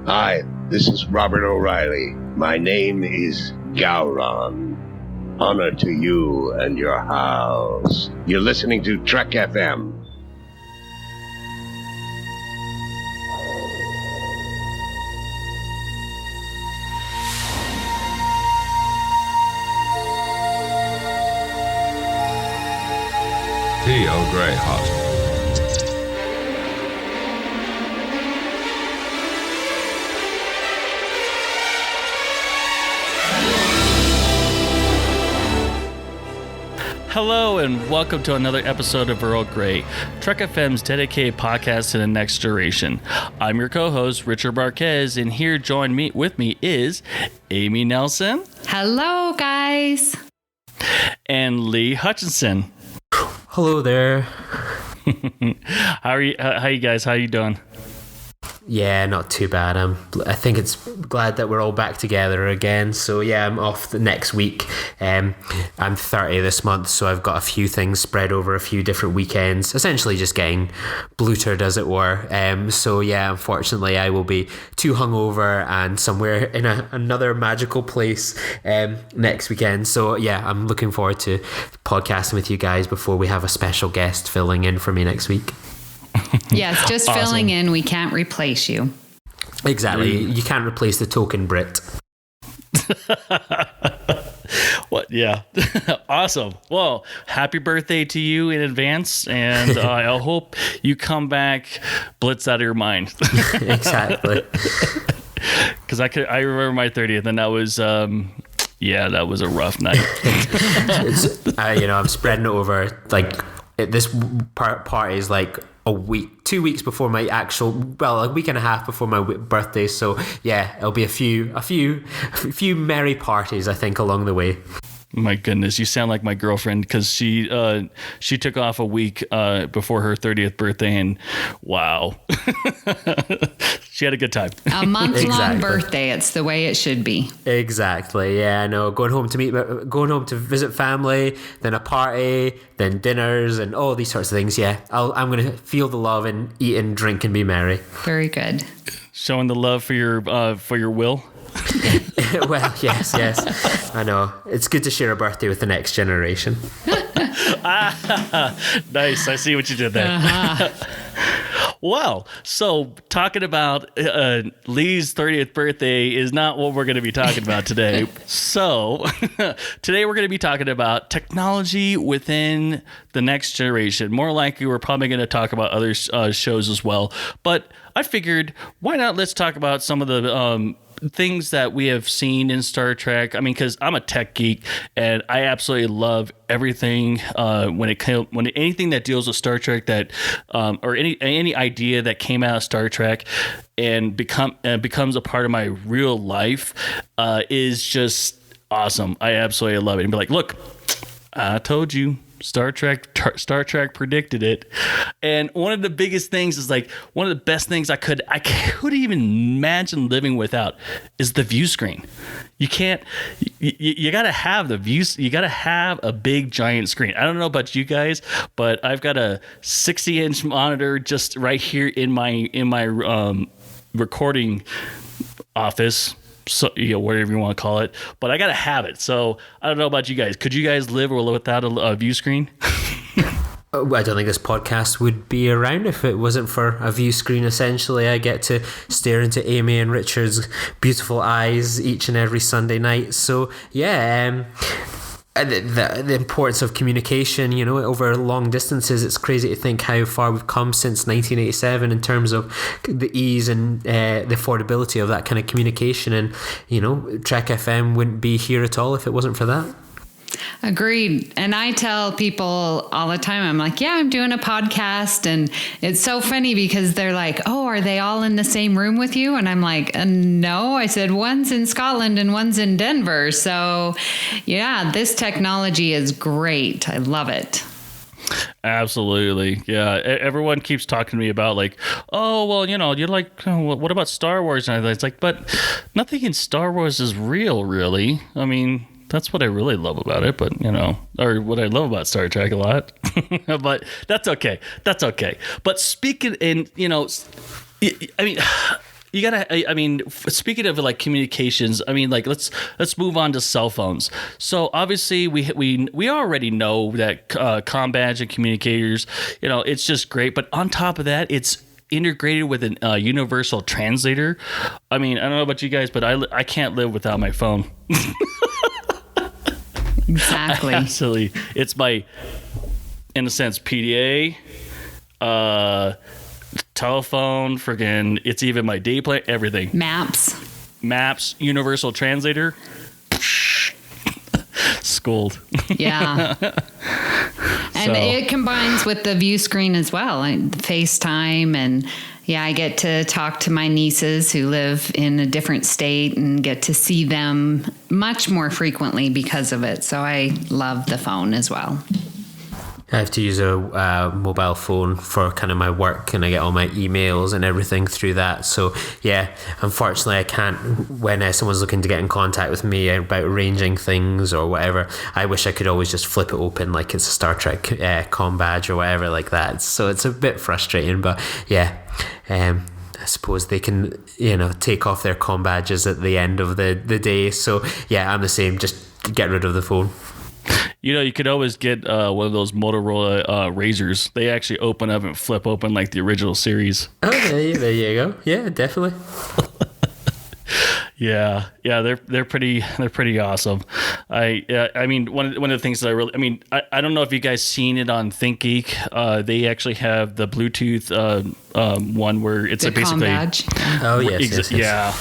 Hi, this is Robert O'Reilly. My name is Gowron. Honor to you and your house. You're listening to Trek FM. Earl Grey hot. Hello and welcome to another episode of Earl Grey, Trek FM's dedicated podcast to the next generation. I'm your co-host, Richard Marquez, and here with me is Amy Nelson. Hello, guys. And Lee Hutchison. Hello there. How are you guys? How you doing? Yeah, not too bad. I think it's glad that we're all back together again. So yeah, I'm off the next week. I'm 30 this month, so I've got a few things spread over a few different weekends. Essentially, just getting blutered, as it were. So yeah, unfortunately, I will be too hungover and somewhere in another magical place next weekend. So yeah, I'm looking forward to podcasting with you guys before we have a special guest filling in for me next week. Yes, just Awesome. filling in. We can't replace you. Exactly. You can't replace the token Brit. What? Yeah. Awesome. Well, happy birthday to you in advance, and I hope you come back blitzed out of your mind. Exactly. Because I remember my 30th, and that was that was a rough night. I'm spreading it over this party is like a week, 2 weeks before my a week and a half before my birthday. So yeah, it'll be a few merry parties, I think, along the way. My goodness, you sound like my girlfriend, because she took off a week before her 30th birthday, and wow, she had a good time. A month-long Exactly. birthday. It's the way it should be. Exactly. Yeah, I know. Going home to visit family, then a party, then dinners, and all these sorts of things. Yeah, I'm gonna feel the love and eat and drink and be merry. Very good. Showing the love for your will. Well, yes, I know. It's good to share a birthday with the next generation. Nice. I see what you did there. Uh-huh. Well, so talking about Lee's 30th birthday is not what we're going to be talking about today. So today we're going to be talking about technology within the next generation. More likely, we're probably going to talk about other shows as well. But I figured, why not? Let's talk about some of the things that we have seen in Star Trek. I mean, because I'm a tech geek and I absolutely love everything when anything that deals with Star Trek or any idea that came out of Star Trek and becomes a part of my real life is just awesome. I absolutely love it. And be like, look, I told you. Star Trek predicted it. And one of the biggest things is one of the best things I could even imagine living without is the view screen. You can't, you got to have the views. You got to have a big giant screen. I don't know about you guys, but I've got a 60-inch monitor just right here in my recording office. So, whatever you want to call it, but I gotta have it. So I don't know about you guys. Could you guys live without a view screen? I don't think this podcast would be around if it wasn't for a view screen. Essentially, I get to stare into Amy and Richard's beautiful eyes each and every Sunday night. So yeah, the importance of communication, over long distances. It's crazy to think how far we've come since 1987 in terms of the ease and the affordability of that kind of communication. And Trek FM wouldn't be here at all if it wasn't for that. Agreed. And I tell people all the time, I'm like, yeah, I'm doing a podcast. And it's so funny because they're like, oh, are they all in the same room with you? And I'm like, no. I said, one's in Scotland and one's in Denver. So yeah, this technology is great. I love it. Absolutely. Yeah. Everyone keeps talking to me about oh, well, you're like, what about Star Wars? And it's like, but nothing in Star Wars is real, really. I mean, that's what I really love about it, but or what I love about Star Trek a lot. But that's okay. But speaking in, I mean, you gotta. I mean, speaking of like communications, I mean, like let's move on to cell phones. So obviously, we already know that comm badge and communicators, it's just great. But on top of that, it's integrated with a universal translator. I mean, I don't know about you guys, but I can't live without my phone. Exactly. Absolutely. It's my, in a sense, PDA, telephone, friggin', it's even my day plan, everything. Maps, universal translator. Schooled. Yeah. And it combines with the view screen as well, like FaceTime. And yeah, I get to talk to my nieces who live in a different state and get to see them much more frequently because of it. So I love the phone as well. I have to use a mobile phone for kind of my work, and I get all my emails and everything through that. So yeah, unfortunately I can't, when someone's looking to get in contact with me about arranging things or whatever, I wish I could always just flip it open like it's a Star Trek comm badge or whatever like that. So it's a bit frustrating, but yeah, I suppose they can, take off their comm badges at the end of the day. So yeah, I'm the same, just get rid of the phone. You could always get one of those Motorola Razors. They actually open up and flip open like the original series. Oh, there you go. Yeah, definitely. Yeah, they're pretty awesome. I mean, one of the things that I don't know if you guys seen it on ThinkGeek. They actually have the Bluetooth one where it's the basically badge. Oh yes. Yeah.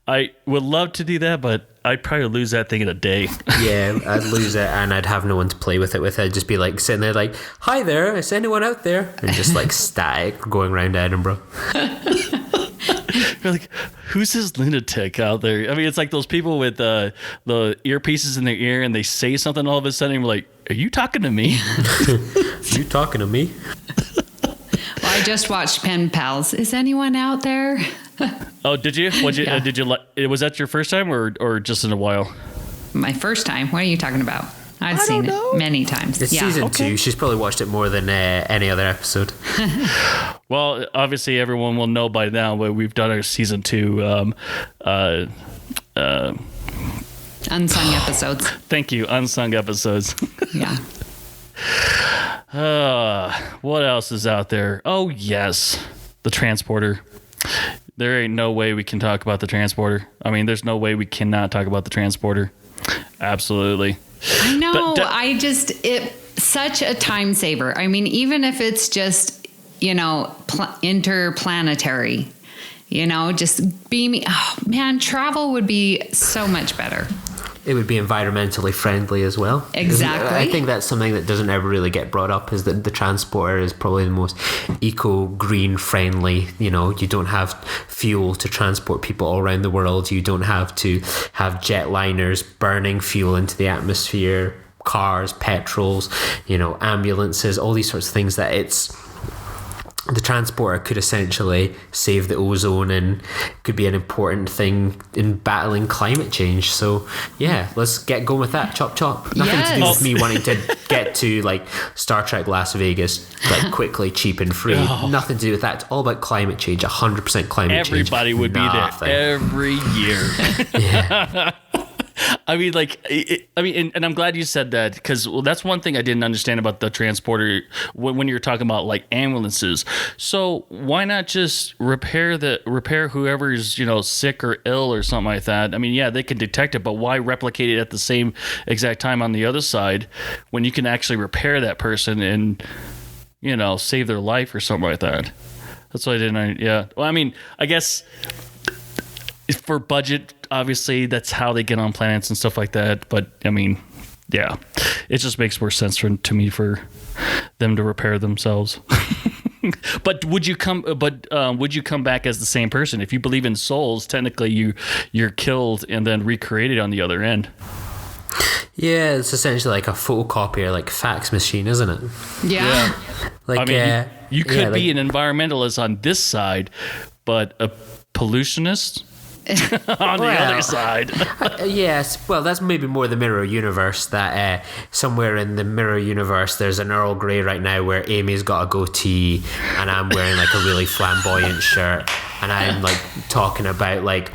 I would love to do that, but I'd probably lose that thing in a day. Yeah, I'd lose it, and I'd have no one to play with it. I'd just be like sitting there like, "Hi there, is anyone out there?" And just like static going around Edinburgh. You're like, who's this lunatic out there? I mean, it's like those people with the earpieces in their ear, and they say something all of a sudden, and we're like, are you talking to me? You talking to me? Well, I just watched Pen Pals. Is anyone out there? Oh, did you? Yeah. Did you? Was that your first time, or just in a while? My first time. What are you talking about? I've seen it many times. It's season 2. She's probably watched it more than any other episode. Well, obviously everyone will know by now, but we've done our season 2 unsung episodes. Thank you, unsung episodes. Yeah. What else is out there? Oh yes, the transporter. There ain't no way we can talk about the transporter. I mean, there's no way we cannot talk about the transporter. Absolutely. I know. It's such a time saver. I mean, even if it's just, interplanetary, just beaming. Oh, man, travel would be so much better. It would be environmentally friendly as well. Exactly. I think that's something that doesn't ever really get brought up, is that the transporter is probably the most eco-green friendly. You don't have fuel to transport people all around the world. You don't have to have jetliners burning fuel into the atmosphere, cars, petrols, ambulances, all these sorts of things that the transporter could essentially save the ozone and could be an important thing in battling climate change. So yeah, let's get going with that. Chop chop. Nothing to do with me wanting to get to like Star Trek Las Vegas like quickly, cheap and free. Nothing to do with that. It's all about climate change. 100% climate change. Everybody would be there every year. Yeah. I mean, and I'm glad you said that, because that's one thing I didn't understand about the transporter when you were talking about like ambulances. So why not just repair whoever's sick or ill or something like that? I mean, yeah, they can detect it, but why replicate it at the same exact time on the other side when you can actually repair that person and save their life or something like that? That's what I didn't. Yeah. Well, I mean, I guess for budget, obviously that's how they get on planets and stuff like that, but I mean, yeah, it just makes more sense to me for them to repair themselves. But would you come back as the same person? If you believe in souls, technically you're killed and then recreated on the other end. Yeah, it's essentially like a photocopier, like fax machine, isn't it? Yeah. Like, I mean, you could be an environmentalist on this side, but a pollutionist on the other side. Yes, well, that's maybe more the mirror universe, that somewhere in the mirror universe there's an Earl Grey right now where Amy's got a goatee and I'm wearing like a really flamboyant shirt and I'm like talking about like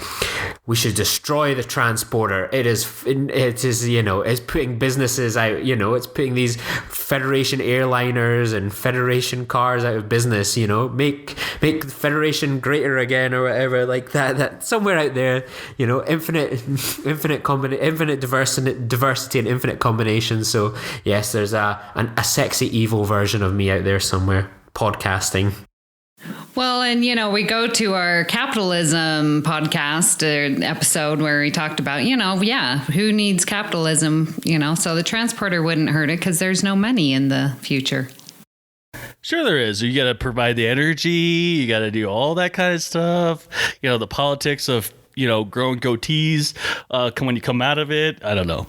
we should destroy the transporter. It is it's putting businesses out, it's putting these Federation airliners and Federation cars out of business, make the Federation greater again or whatever, like that somewhere out there, infinite diversity and infinite combinations. So yes, there's a sexy evil version of me out there somewhere podcasting. Well, and we go to our capitalism podcast episode where we talked about, who needs capitalism, so the transporter wouldn't hurt it because there's no money in the future. Sure there is. You got to provide the energy. You got to do all that kind of stuff. The politics of, growing goatees when you come out of it. I don't know.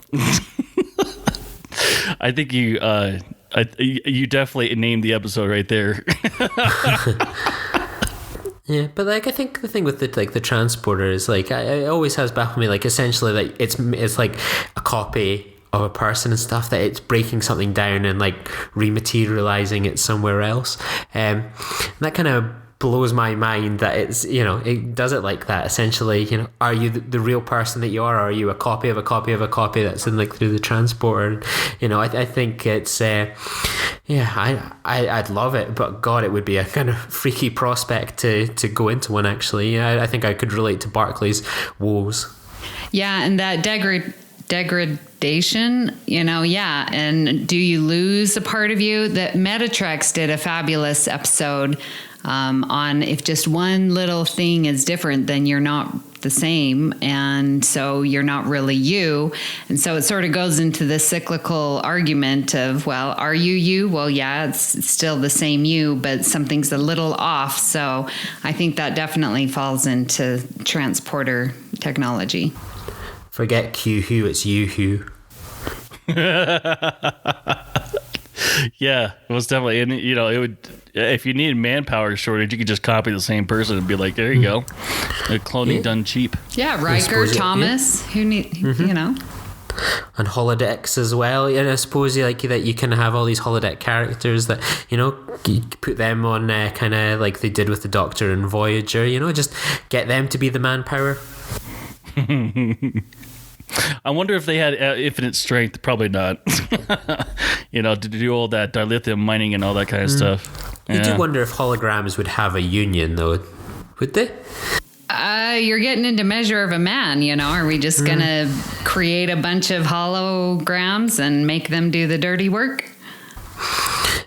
I think you definitely named the episode right there. Yeah, but like I think the thing with the transporter is like it always has baffled me, like essentially like it's like a copy of a person and stuff, that it's breaking something down and like rematerializing it somewhere else. That kind of blows my mind that it's it does it like that. Essentially, are you the real person that you are, or are you a copy of a copy of a copy that's in like through the transporter? And I think it's I'd love it, but God, it would be a kind of freaky prospect to go into one. Actually, I think I could relate to Barclay's woes. Yeah, and that degradation, and do you lose a part of you? That Metatrex did a fabulous episode on if just one little thing is different, then you're not the same, and so you're not really you. And so it sort of goes into the cyclical argument of, well, are you? Well, yeah, it's still the same you, but something's a little off. So I think that definitely falls into transporter technology. Forget Q who, it's you who. Yeah, most definitely. And it would, if you needed manpower shortage, you could just copy the same person and be like, there you go. Cloning done cheap. Yeah, Riker, Thomas, who need, And holodecks as well. And I suppose that you can have all these holodeck characters that, you put them on kind of like they did with the Doctor and Voyager, just get them to be the manpower. I wonder if they had infinite strength. Probably not. To do all that dilithium mining and all that kind of stuff. You do wonder if holograms would have a union, though. Would they? You're getting into Measure of a Man, Are we just going to create a bunch of holograms and make them do the dirty work?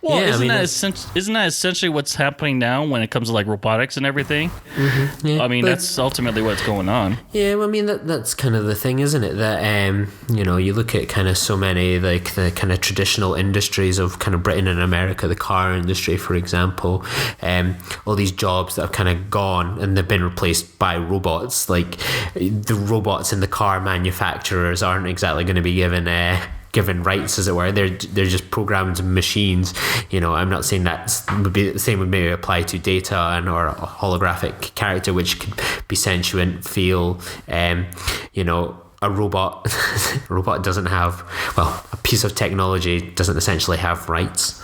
Well, isn't that essentially what's happening now when it comes to like robotics and everything? Mm-hmm. Yeah, that's ultimately what's going on. Yeah, well, that's kind of the thing, isn't it? That you look at kind of so many like the kind of traditional industries of kind of Britain and America, the car industry, for example, all these jobs that have kind of gone and they've been replaced by robots. Like the robots in the car manufacturers aren't exactly going to be given rights, as it were. They're just programmed machines. I'm not saying that would be the same would maybe apply to data or a holographic character which could be sentient, feel. A robot doesn't have, well, a piece of technology doesn't essentially have rights.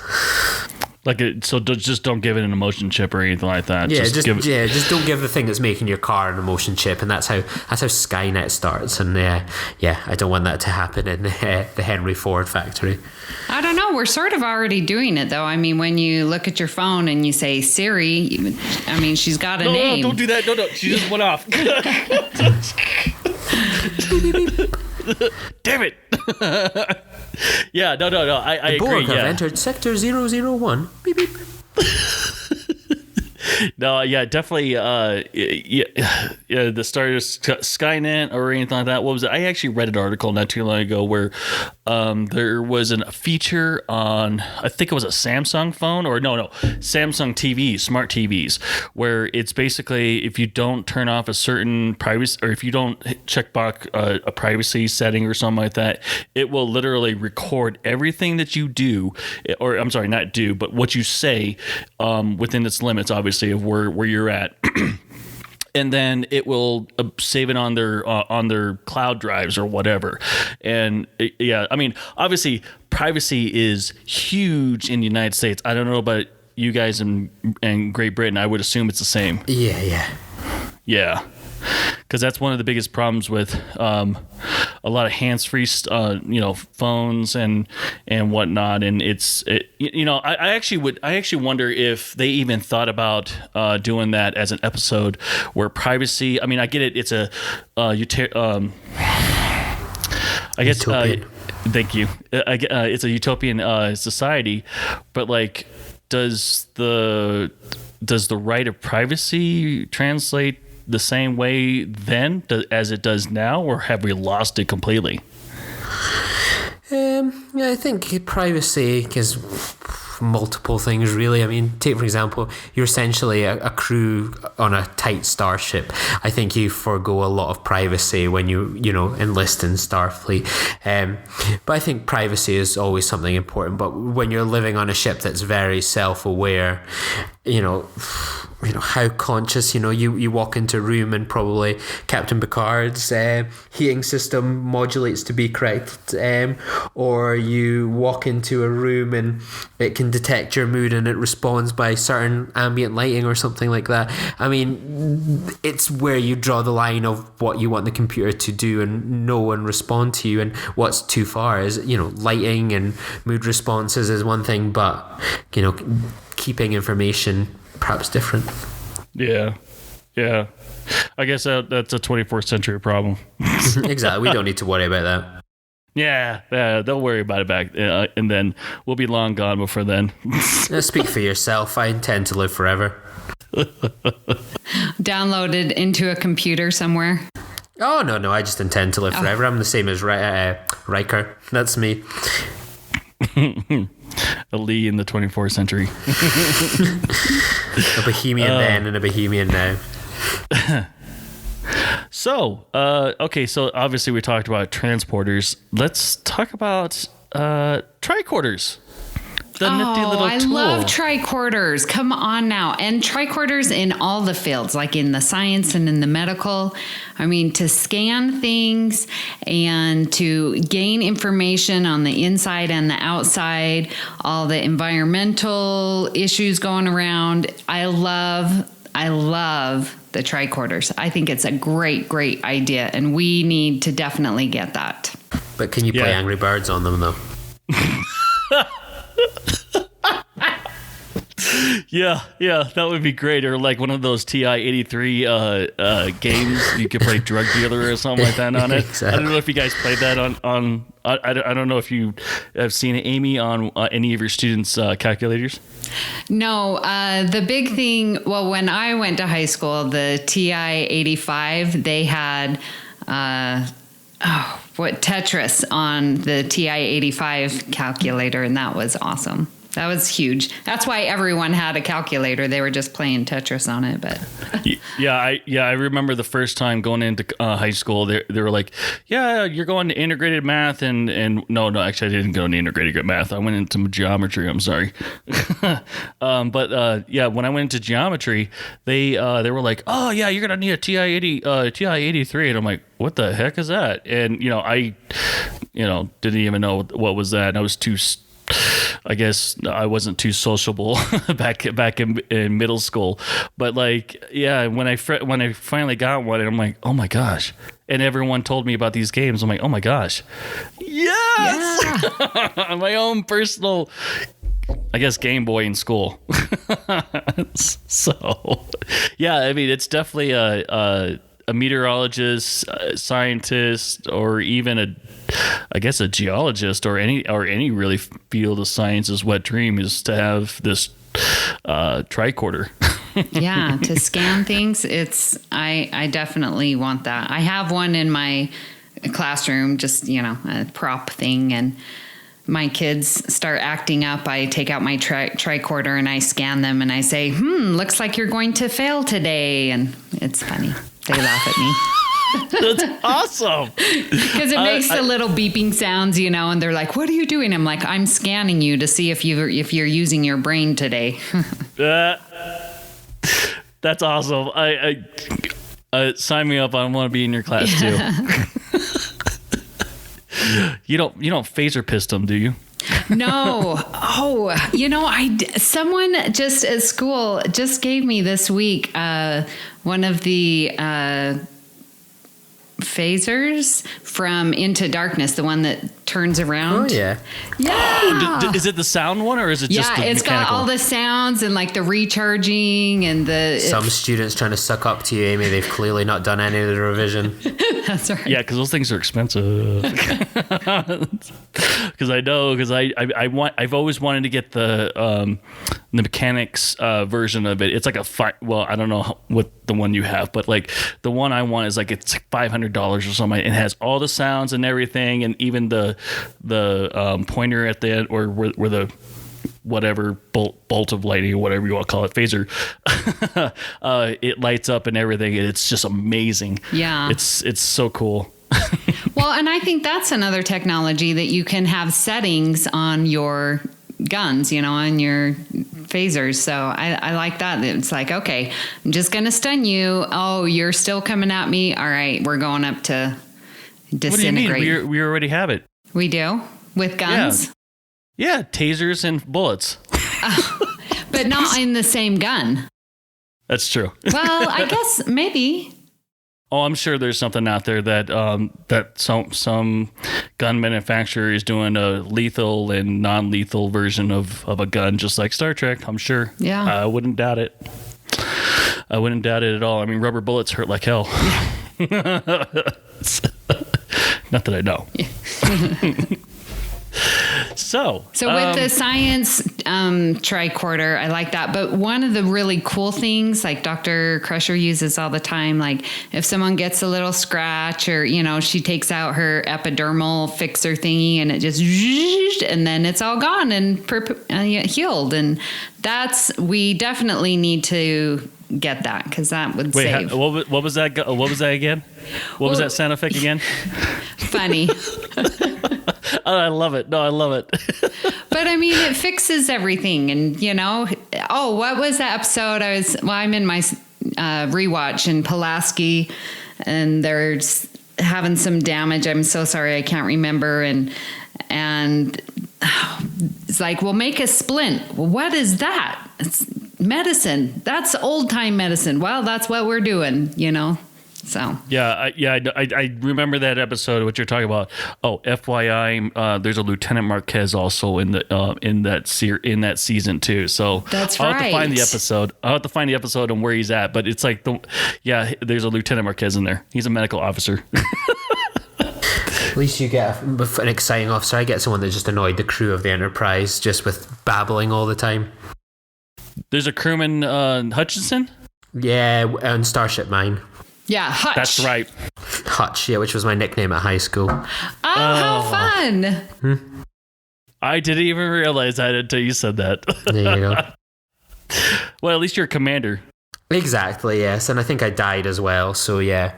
So just don't give it an emotion chip or anything like that. Yeah, just don't give the thing that's making your car an emotion chip, and that's how Skynet starts. And I don't want that to happen in the Henry Ford factory. I don't know. We're sort of already doing it, though. I mean, when you look at your phone and you say Siri, she's got a name. No, don't do that. No, she just went off. Damn it. Yeah, no. I agree. Borg have entered Sector 001. Beep, beep. No, yeah, definitely. The start of Skynet or anything like that. What was it? I actually read an article not too long ago where there was a feature on, I think it was a Samsung phone Samsung TV, smart TVs, where it's basically if you don't turn off a certain privacy, or if you don't check box a privacy setting or something like that, it will literally record everything that you do, or I'm sorry, not do, but what you say within its limits, obviously, of where you're at. And then it will save it on their cloud drives or whatever. And obviously privacy is huge in the United States. I don't know about you guys in Great Britain. I would assume it's the same. Yeah. Yeah. Because that's one of the biggest problems with a lot of hands-free, phones and whatnot. And I actually wonder if they even thought about doing that as an episode where privacy. I mean, I get it. It's thank you. It's a utopian society, but like, does the right of privacy translate the same way then as it does now, or have we lost it completely? Yeah, I think privacy is multiple things, really. I mean, take for example, you're essentially a crew on a tight starship. I think you forego a lot of privacy when you enlist in Starfleet. But I think privacy is always something important. But when you're living on a ship that's very self-aware, how conscious, you walk into a room and probably Captain Picard's heating system modulates to be correct, or you walk into a room and it can detect your mood and it responds by certain ambient lighting or something like that. I mean, it's where you draw the line of what you want the computer to do and know and respond to you, and what's too far is, lighting and mood responses is one thing, but keeping information perhaps different. Yeah. I guess that's a 24th century problem. Exactly. We don't need to worry about that. Yeah, they'll worry about it back, and then we'll be long gone before then. Speak for yourself. I intend to live forever. Downloaded into a computer somewhere. Oh, no, I just intend to live forever. I'm the same as Riker. That's me. A Lee in the 24th century. A Bohemian then and a Bohemian now. So obviously we talked about transporters. Let's talk about tricorders. The nifty little tool. I love tricorders. Come on now. And tricorders in all the fields, like in the science and in the medical. I mean, to scan things and to gain information on the inside and the outside, all the environmental issues going around. I love the tricorders. I think it's a great, great idea, and we need to definitely get that. But can you play Angry Birds on them, though? Yeah, that would be great. Or like one of those TI-83 games, you could play drug dealer or something like that on it. Exactly. I don't know if you guys played that on I don't know if you have seen it, Amy, on any of your students' calculators. No, the big thing, well, when I went to high school, the TI-85, they had Tetris on the TI-85 calculator, and that was awesome. That was huge. That's why everyone had a calculator. They were just playing Tetris on it. But I remember the first time going into high school. They were like, "Yeah, you're going to integrated math," and no, actually, I didn't go into integrated math. I went into geometry. I'm sorry, but when I went into geometry, they were like, "Oh yeah, you're gonna need a TI-83," and I'm like, "What the heck is that?" And I didn't even know what was that. And I was too. I guess I wasn't too sociable back in middle school, but when I finally got one, and I'm like, oh my gosh, and everyone told me about these games, I'm like, oh my gosh, yes, yeah. My own personal, I guess, Game Boy in school. So yeah, I mean, it's definitely a meteorologist, scientist, or even a geologist, or any really field of science's wet dream is to have this tricorder. Yeah, to scan things. I definitely want that. I have one in my classroom, just a prop thing, and my kids start acting up. I take out my tricorder and I scan them and I say, looks like you're going to fail today, and it's funny. They laugh at me. That's awesome. Because it makes the little beeping sounds, and they're like, what are you doing? I'm like, I'm scanning you to see if you're using your brain today. That's awesome. I sign me up. I want to be in your class too. You don't phaser piss them, do you? No. Oh, someone just at school just gave me this week one of the phasers from Into Darkness, the one that turns around. Oh, yeah. Yeah. Is it the sound one or is it just the it's mechanical? got all the sounds and like the recharging and Some students trying to suck up to you, Amy. They've clearly not done any of the revision. That's right. Yeah, because those things are expensive. Because I've always wanted to get the mechanics version of it. It's like I don't know what the one you have, but like the one I want is like it's $500 or something. It has all the sounds and everything, and even the pointer at the end, or where the whatever bolt of lighting or whatever you want to call it, phaser, it lights up and everything, and it's just amazing. Yeah, it's so cool. Well, and I think that's another technology that you can have settings on your guns, on your phasers. So I like that. It's like, okay, I'm just going to stun you. Oh, you're still coming at me. All right, we're going up to disintegrate. What do you mean? We already have it. We do? With guns? Yeah, tasers and bullets. But not in the same gun. That's true. Well, I guess maybe. Oh, I'm sure there's something out there that some gun manufacturer is doing a lethal and non-lethal version of a gun, just like Star Trek. I'm sure. Yeah. I wouldn't doubt it. I wouldn't doubt it at all. I mean, rubber bullets hurt like hell. Not that I know. So with the science tricorder, I like that. But one of the really cool things, like Dr. Crusher uses all the time, like if someone gets a little scratch or, she takes out her epidermal fixer thingy and it just, and then it's all gone and healed. And we definitely need to get that, because that would save. What was that? What was that again? What was that sound effect again? Funny. Oh, I love it. No, I love it. But I mean, it fixes everything. And, what was that episode? I'm in my rewatch in Pulaski, and there's having some damage. I'm so sorry, I can't remember. And it's like, well, make a splint. Well, what is that? It's medicine. That's old time medicine. Well, that's what we're doing, So I remember that episode. What you're talking about? Oh, FYI, there's a Lieutenant Marquez also in that season too. So that's I'll right. have to find the episode. I'll have to find the episode and where he's at. But it's like there's a Lieutenant Marquez in there. He's a medical officer. At least you get an exciting officer. I get someone that just annoyed the crew of the Enterprise just with babbling all the time. There's a crewman, Hutchison. Yeah, on Starship Mine. Yeah, Hutch. That's right. Hutch, yeah, which was my nickname at high school. Oh, how fun. I didn't even realize that until you said that. There you go. Well, at least you're a commander. Exactly, yes. And I think I died as well, so yeah.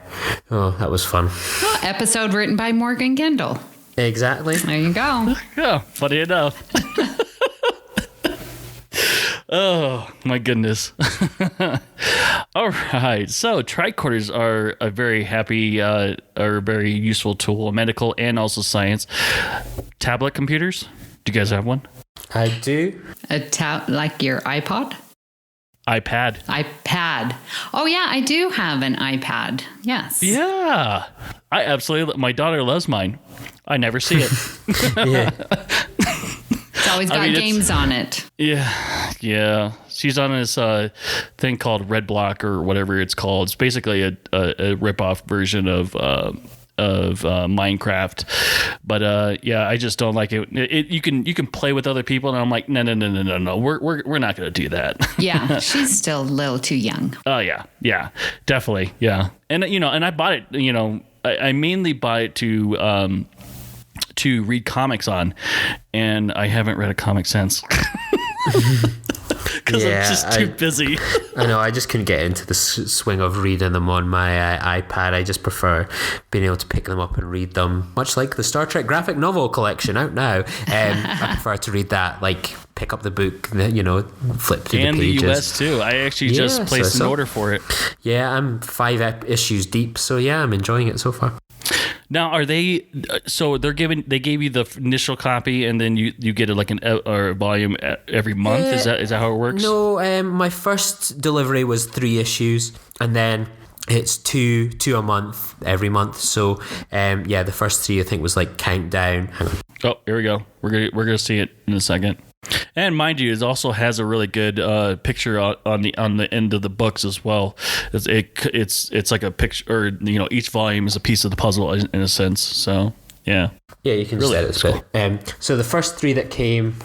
Oh, that was fun. Oh, episode written by Morgan Gendel. Exactly. There you go. Yeah, funny enough. Oh, my goodness. All right. So tricorders are a very very useful tool, medical and also science. Tablet computers. Do you guys have one? I do. Like your iPod? iPad. Oh, yeah, I do have an iPad. Yes. Yeah. I absolutely, my daughter loves mine. I never see it. Yeah. It's always got games on it. Yeah. She's on this thing called Red Block or whatever it's called. It's basically a rip-off version of Minecraft. But I just don't like it. You can play with other people, and I'm like, no. We're not going to do that. Yeah, she's still a little too young. Oh yeah, definitely, yeah. And and I bought it. I mainly buy it to read comics on, and I haven't read a comic since. Because I'm just too busy. I know, I just couldn't get into the swing of reading them on my iPad. I just prefer being able to pick them up and read them, much like the Star Trek graphic novel collection out now. I prefer to read that, like pick up the book, flip through and the pages. And the US too. I actually just placed an order for it. Yeah, I'm 5 issues deep, so yeah, I'm enjoying it so far. Now, are they? So they gave you the initial copy, and then you get it like or a volume every month. Is that how it works? No, my first delivery was 3 issues, and then it's two a month every month. So the first 3 I think was like Countdown. Hang on. Oh, here we go. We're gonna see it in a second. And mind you, it also has a really good picture on the end of the books as well. It's like a picture, or each volume is a piece of the puzzle in a sense. So yeah, you can really, set it. Cool. So the first 3 that came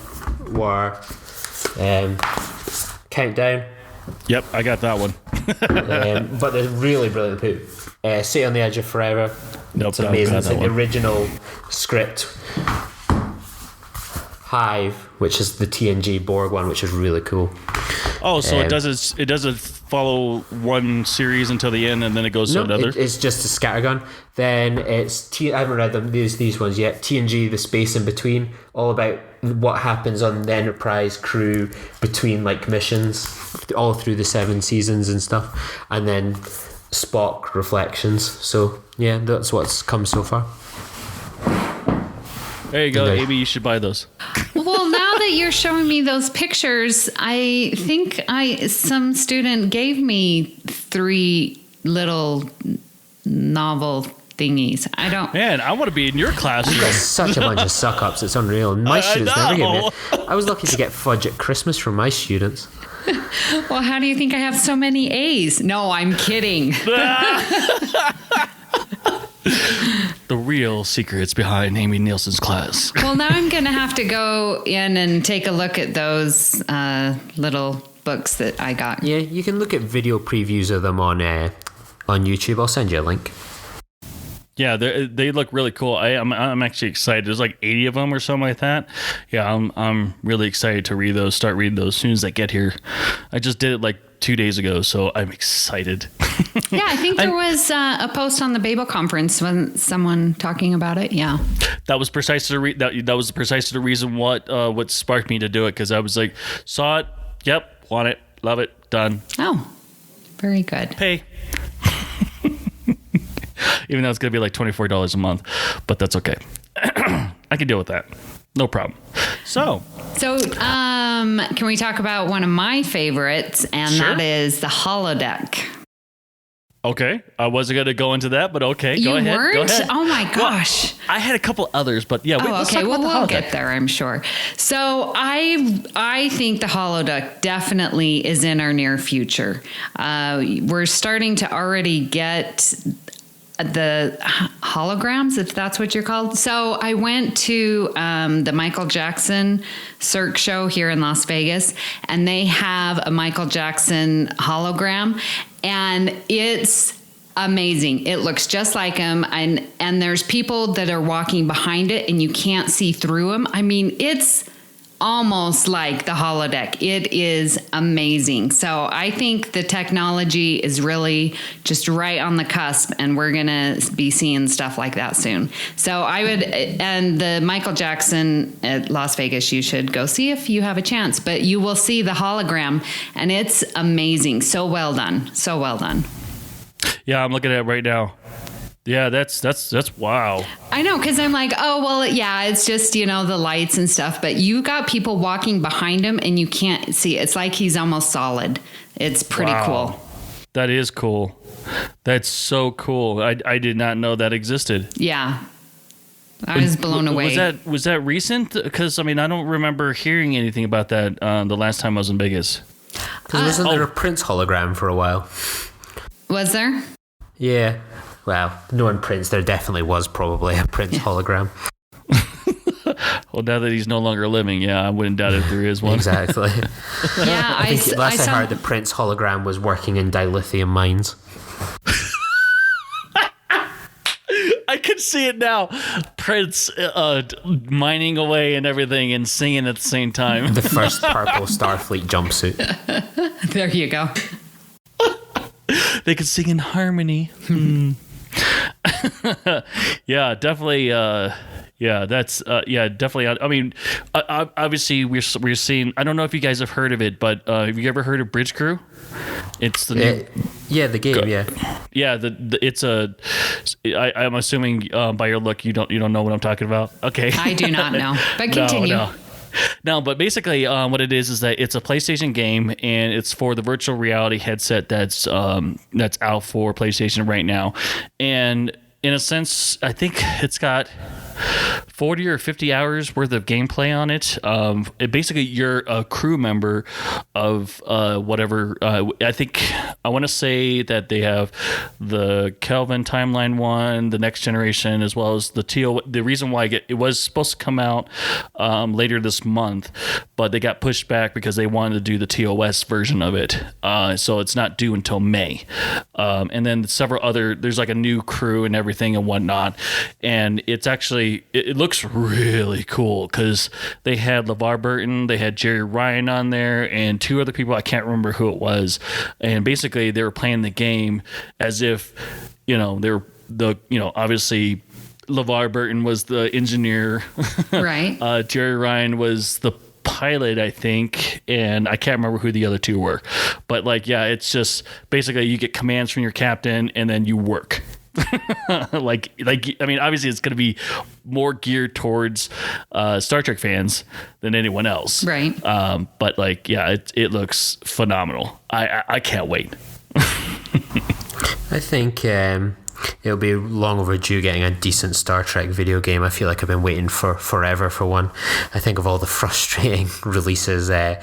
were Countdown. Yep, I got that one. But they're really brilliant put. Sit on the Edge of Forever. Nope, it's amazing. It's the original script. Hive, which is the TNG Borg one, which is really cool. Oh, so it doesn't follow one series until the end, and then it goes to another. It's just a scattergun. Then it's I haven't read them these ones yet. TNG, the space in between, all about what happens on the Enterprise crew between like missions, all through the 7 seasons and stuff, and then Spock Reflections. So yeah, that's what's come so far. There you go, Amy. You should buy those. Well, now that you're showing me those pictures, I think some student gave me 3 little novel thingies. Man, I want to be in your classroom. You've got such a bunch of suck-ups. It's unreal. My students never get me. I was lucky to get fudge at Christmas from my students. Well, how do you think I have so many A's? No, I'm kidding. The real secrets behind Amy Nielsen's class. Well, now I'm going to have to go in and take a look at those little books that I got. Yeah, you can look at video previews of them on YouTube. I'll send you a link. Yeah, they look really cool. I'm actually excited. There's like 80 of them or something like that. Yeah, I'm really excited to read those. Start reading those as soon as I get here. I just did it like 2 days ago, so I'm excited. Yeah, I think there was a post on the Babel conference when someone talking about it. Yeah, that was precisely that was precisely the reason what sparked me to do it, because I was like, saw it, yep, want it, love it, done. Oh, very good. Pay. Even though it's going to be like $24 a month, but that's okay. I can deal with that. No problem. So, can we talk about one of my favorites, and sure. That is the holodeck. Okay. I wasn't going to go into that, but okay. Go ahead. You weren't? Go ahead. Oh my gosh. Well, I had a couple others, but yeah. Let's talk about we'll get there, I'm sure. So I think the holodeck definitely is in our near future. We're starting to already get the holograms, if that's what you're called. So I went to the Michael Jackson Cirque show here in Las Vegas, and they have a Michael Jackson hologram, and it's amazing. It looks just like him, and there's people that are walking behind it, and you can't see through them. I mean, it's almost like the holodeck. It is amazing. So I think the technology is really just right on the cusp, and we're going to be seeing stuff like that soon. So and the Michael Jackson at Las Vegas, you should go see if you have a chance, but you will see the hologram, and it's amazing. So well done. So well done. Yeah, I'm looking at it right now. Yeah, that's wow. I know, because I'm like, oh, well, yeah, it's just, the lights and stuff. But you got people walking behind him and you can't see. It's like he's almost solid. It's pretty cool. That is cool. That's so cool. I did not know that existed. Yeah. I was blown away. Was that recent? Because, I don't remember hearing anything about that the last time I was in Vegas. Because wasn't there a Prince hologram for a while? Was there? Yeah. Well, knowing Prince, there definitely was probably a Prince hologram. Well, now that he's no longer living, yeah, I wouldn't doubt if there is one. Exactly. Yeah, I think I heard the Prince hologram was working in dilithium mines. I can see it now. Prince mining away and everything and singing at the same time. The first purple Starfleet jumpsuit. There you go. They could sing in harmony. Yeah, definitely. That's definitely. Obviously, we're seeing. I don't know if you guys have heard of it, but have you ever heard of Bridge Crew It's the new. The game. Yeah, it's a. I'm assuming by your look, you don't know what I'm talking about. Okay. I do not know, but continue. No, but basically, what it is that it's a PlayStation game, and it's for the virtual reality headset that's out for PlayStation right now, and in a sense, I think it's got 40 or 50 hours worth of gameplay on it. Basically, you're a crew member of whatever. I want to say that they have the Kelvin Timeline 1, the Next Generation, as well as the TO. The reason why it was supposed to come out later this month, but they got pushed back because they wanted to do the TOS version of it. So it's not due until May. And then several other, there's like a new crew and everything and whatnot. And it's actually, it looks really cool because they had LeVar Burton, they had Jerry Ryan on there, and two other people, I can't remember who it was. And basically they were playing the game as if, they're obviously LeVar Burton was the engineer. Right. Jerry Ryan was the pilot, I think, and I can't remember who the other two were. But it's just basically you get commands from your captain and then you work. Obviously it's going to be more geared towards Star Trek fans than anyone else, right? But it looks phenomenal. I can't wait. I think it'll be long overdue getting a decent Star Trek video game. I feel like I've been waiting for forever for one. I think of all the frustrating releases on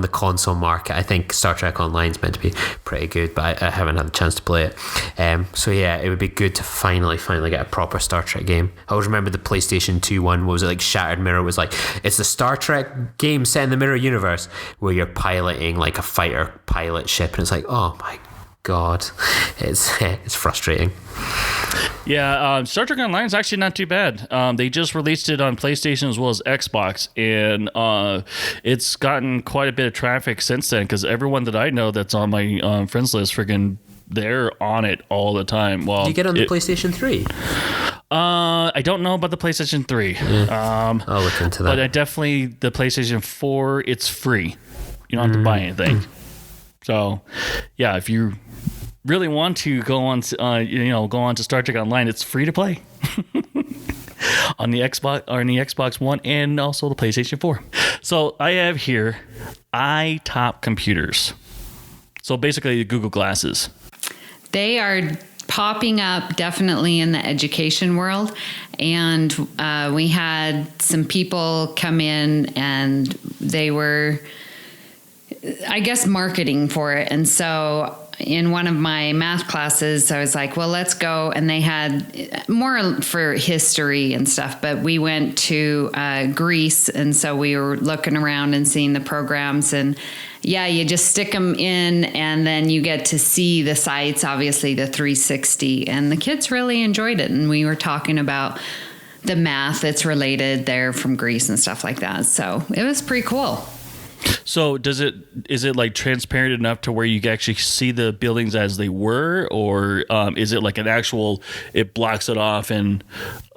the console market. I think Star Trek Online's meant to be pretty good, but I haven't had the chance to play it. It would be good to finally get a proper Star Trek game. I always remember the PlayStation 2 one. What was it, like Shattered Mirror? It was like, it's the Star Trek game set in the Mirror universe where you're piloting like a fighter pilot ship, and it's like, oh my God, it's frustrating. Yeah, Star Trek Online is actually not too bad. They just released it on PlayStation as well as Xbox, and it's gotten quite a bit of traffic since then because everyone that I know that's on my friends list, they're on it all the time. Well, do you get on the PlayStation 3? I don't know about the PlayStation 3. Yeah. I'll look into that. But the PlayStation 4, it's free. You don't have to buy anything. So, yeah, if you really want to go on to Star Trek Online, it's free to play on the Xbox One and also the PlayStation 4. So I have here iTop computers. So basically, the Google Glasses. They are popping up definitely in the education world, and we had some people come in and they were, I guess, marketing for it. And so in one of my math classes, I was like, well, let's go. And they had more for history and stuff, but we went to Greece. And so we were looking around and seeing the programs, and yeah, you just stick them in and then you get to see the sights, obviously the 360, and the kids really enjoyed it. And we were talking about the math that's related there from Greece and stuff like that. So it was pretty cool. So is it like transparent enough to where you can actually see the buildings as they were, or is it like an actual, it blocks it off and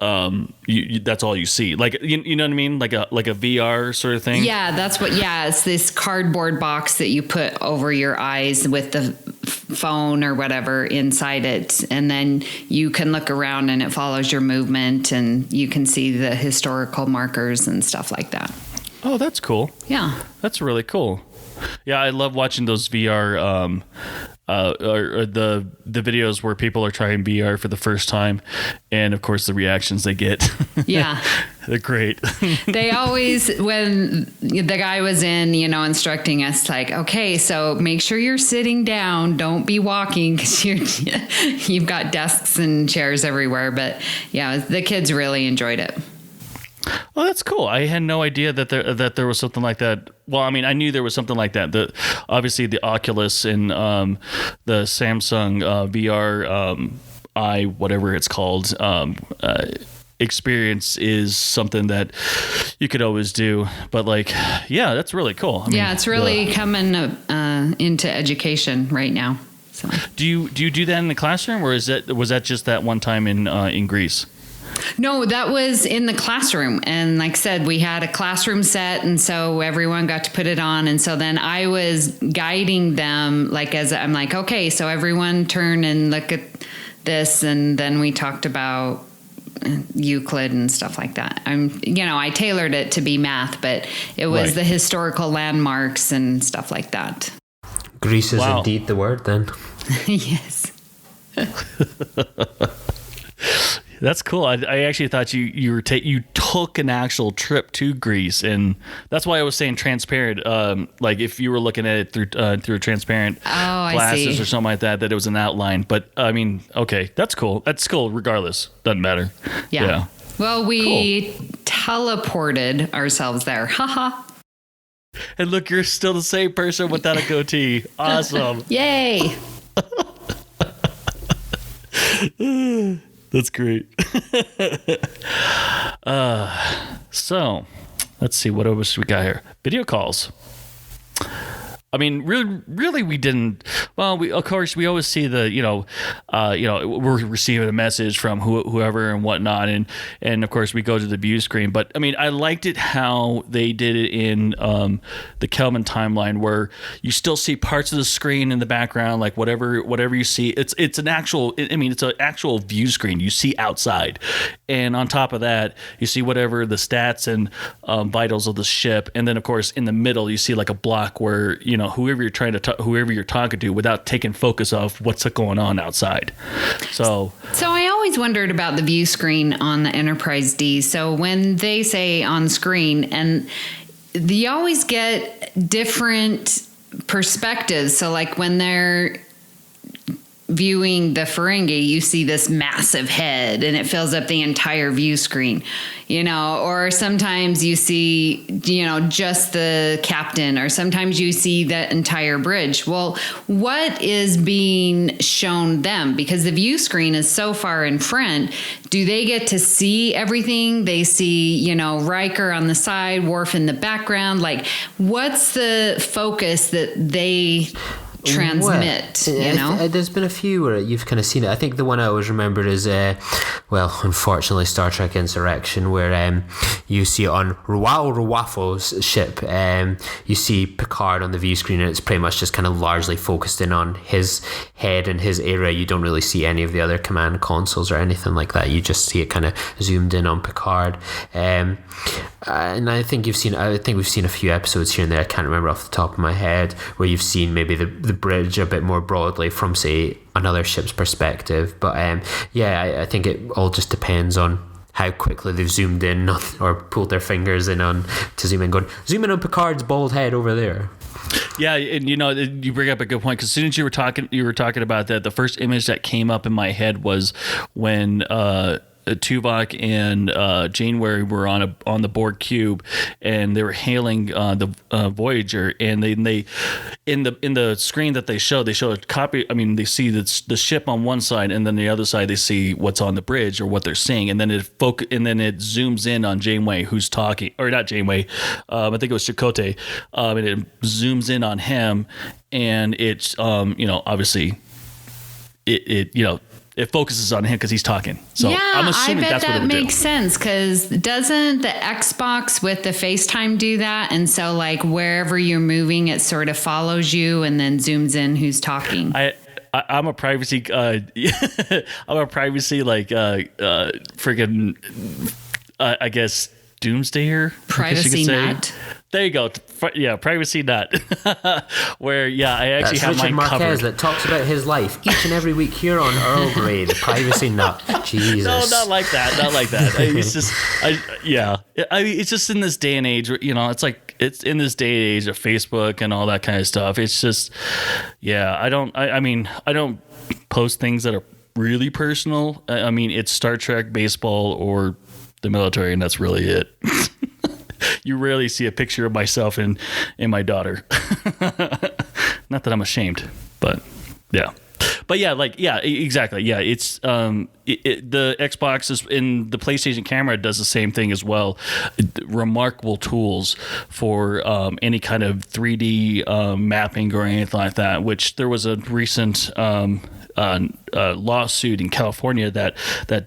that's all you see? Like, you know what I mean? Like a VR sort of thing? Yeah, it's this cardboard box that you put over your eyes with the phone or whatever inside it, and then you can look around and it follows your movement and you can see the historical markers and stuff like that. Oh, that's cool. Yeah. That's really cool. Yeah, I love watching those VR or the videos where people are trying VR for the first time, and of course the reactions they get. Yeah. They're great. They always, when the guy was in, instructing us, like, okay, so make sure you're sitting down, don't be walking, because you've got desks and chairs everywhere. But yeah, the kids really enjoyed it. Well, that's cool. I had no idea that there was something like that. Well, I mean, I knew there was something like that. Obviously the Oculus and the Samsung VR whatever it's called experience is something that you could always do. But yeah, that's really cool. I mean, it's really coming into education right now. So do you do that in the classroom, or was that just that one time in Greece? No, that was in the classroom. And like I said, we had a classroom set. And so everyone got to put it on. And so then I was guiding them, like, as I'm like, okay, so everyone turn and look at this. And then we talked about Euclid and stuff like that. I tailored it to be math, but it was Right. the historical landmarks and stuff like that. Greece is Wow. indeed the word then. Yes. That's cool. I actually thought you took an actual trip to Greece, and that's why I was saying transparent. Like if you were looking at it through transparent I glasses see. or something like that it was an outline. But I mean, okay, that's cool. That's cool. Regardless, doesn't matter. Yeah. Well, we teleported ourselves there. Haha. And look, you're still the same person without a goatee. Awesome. Yay. That's great. So, let's see what else we got here. Video calls. I mean, really, we didn't. Well, of course we always see the, we're receiving a message from whoever and whatnot, and of course we go to the view screen. But I mean, I liked it how they did it in the Kelvin timeline, where you still see parts of the screen in the background, like whatever you see. It's an actual. I mean, it's an actual view screen. You see outside, and on top of that, you see whatever the stats and vitals of the ship, and then of course in the middle you see like a block where whoever you're talking to, without taking focus of what's going on outside. So I always wondered about the view screen on the Enterprise D. So when they say on screen, and you always get different perspectives. So like when they're viewing the Ferengi, you see this massive head and it fills up the entire view screen, or sometimes you see, just the captain, or sometimes you see the entire bridge. Well, what is being shown them? Because the view screen is so far in front. Do they get to see everything? They see, Riker on the side, Worf in the background. Like, what's the focus that they transmit? There's been a few where you've kind of seen it. I think the one I always remembered is unfortunately Star Trek Insurrection, where you see on Ruwafo's ship, you see Picard on the view screen, and it's pretty much just kind of largely focused in on his head and his area. You don't really see any of the other command consoles or anything like that. You just see it kind of zoomed in on Picard. And I think we've seen a few episodes here and there, I can't remember off the top of my head, where you've seen maybe the bridge a bit more broadly from, say, another ship's perspective. But I think it all just depends on how quickly they've zoomed in or pulled their fingers in on to zoom in on Picard's bald head over there. Yeah, and you bring up a good point, because as soon as you were talking about that, the first image that came up in my head was when Tuvok and Janeway were on the Borg cube, and they were hailing the Voyager, and they in the screen that they show a copy. I mean, they see the ship on one side, and then the other side they see what's on the bridge or what they're seeing, and then it zooms in on Janeway, who's talking, or not Janeway, I think it was Chakotay, and it zooms in on him, and it's obviously it focuses on him because he's talking. So yeah, I'm assuming I bet that's what it that would makes do. sense, because doesn't the Xbox with the FaceTime do that? And so like wherever you're moving, it sort of follows you and then zooms in who's talking. I'm a privacy I'm a privacy freaking I guess doomsdayer. Privacy nut. There you go. Yeah, privacy nut. Where I actually That's have Richard mine Marquez covered. that talks about his life each and every week here on Earl Grey, the privacy nut. Jesus. No, not like that. Not like that. It's just, it's just in this day and age. It's in this day and age of Facebook and all that kind of stuff. It's just, I don't post things that are really personal. I mean, it's Star Trek, baseball, or the military, and that's really it. You rarely see a picture of myself and my daughter. Not that I'm ashamed, but yeah. But exactly. Yeah, it's the Xbox is in the PlayStation camera does the same thing as well. Remarkable tools for any kind of 3D mapping or anything like that. Which there was a recent lawsuit in California that